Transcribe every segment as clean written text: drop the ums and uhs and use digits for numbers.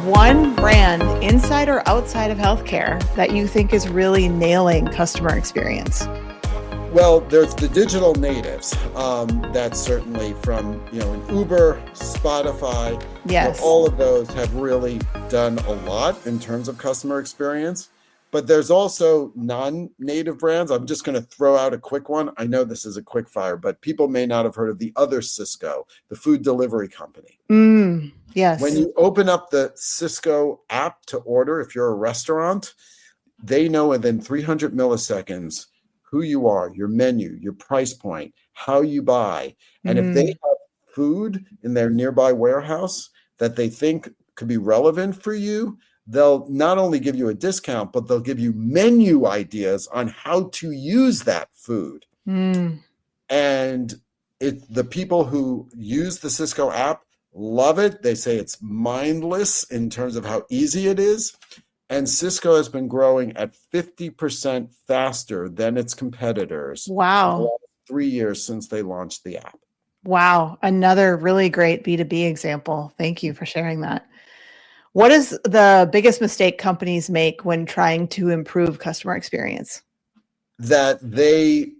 one brand inside or outside of healthcare that you think is really nailing customer experience? Well, there's the digital natives. That's certainly from, an Uber, Spotify. Yes. All of those have really done a lot in terms of customer experience. But there's also non-native brands. I'm just going to throw out a quick one. I know this is a quick fire, but people may not have heard of the other Sysco, the food delivery company. Yes. When you open up the Sysco app to order, if you're a restaurant, they know within 300 milliseconds who you are, your menu, your price point, how you buy. And if they have food in their nearby warehouse that they think could be relevant for you, they'll not only give you a discount, but they'll give you menu ideas on how to use that food. And the people who use the Sysco app love it. They say it's mindless in terms of how easy it is. And Sysco has been growing at 50% faster than its competitors. Wow. In the last 3 years since they launched the app. Wow. Another really great B2B example. Thank you for sharing that. What is the biggest mistake companies make when trying to improve customer experience? That they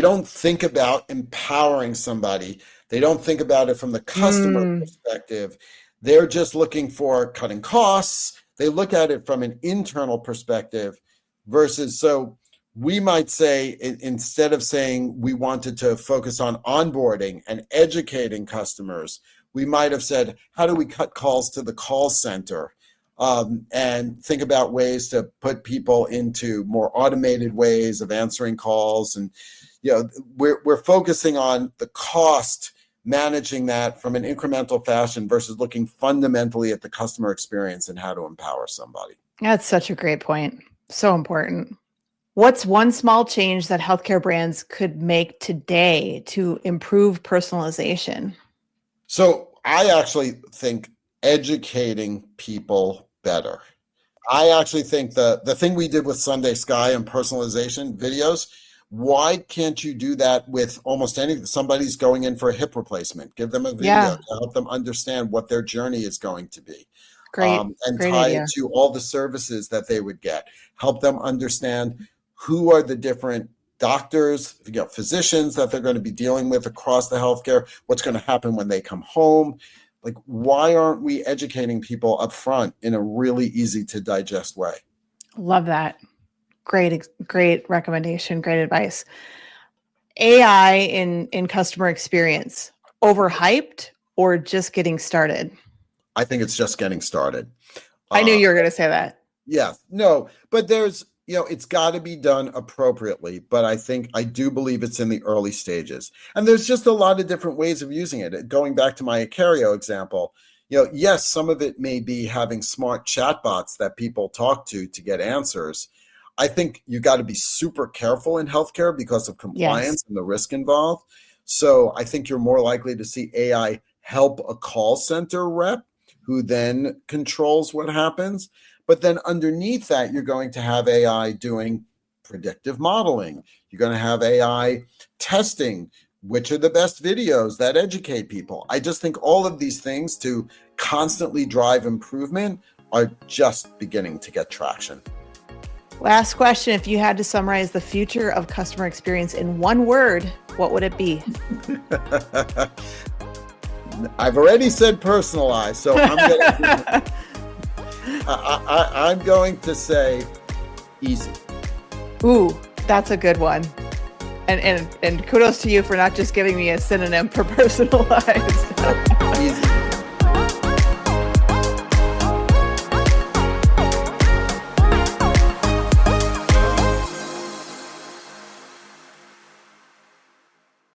don't think about empowering somebody. They don't think about it from the customer perspective. They're just looking for cutting costs. They look at it from an internal perspective versus, so we might say, instead of saying we wanted to focus on onboarding and educating customers, we might have said, how do we cut calls to the call center and think about ways to put people into more automated ways of answering calls. And, we're focusing on the cost, managing that from an incremental fashion versus looking fundamentally at the customer experience and how to empower somebody. That's such a great point. So important. What's one small change that healthcare brands could make today to improve personalization? So I actually think educating people better. I actually think the thing we did with Sunday Sky and personalization videos, why can't you do that with almost anything? Somebody's going in for a hip replacement. Give them a video to help them understand what their journey is going to be. Great. And Great tie idea. it to all the services that they would get. Help them understand who are the different doctors, physicians that they're going to be dealing with across the healthcare, what's going to happen when they come home. Like, why aren't we educating people up front in a really easy to digest way? Love that. Great recommendation. Great advice. AI in customer experience, overhyped or just getting started? I think it's just getting started. I knew you were going to say that. Yeah, no, but there's, it's got to be done appropriately, but I do believe it's in the early stages. And there's just a lot of different ways of using it. Going back to my Acario example, yes, some of it may be having smart chatbots that people talk to get answers. I think you got to be super careful in healthcare because of compliance and the risk involved. So I think you're more likely to see AI help a call center rep who then controls what happens. But then underneath that, you're going to have AI doing predictive modeling. You're going to have AI testing which are the best videos that educate people. I just think all of these things to constantly drive improvement are just beginning to get traction. Last question. If you had to summarize the future of customer experience in one word, what would it be? I've already said personalize, so I'm going to say easy. Ooh, that's a good one. And kudos to you for not just giving me a synonym for personalized. Easy.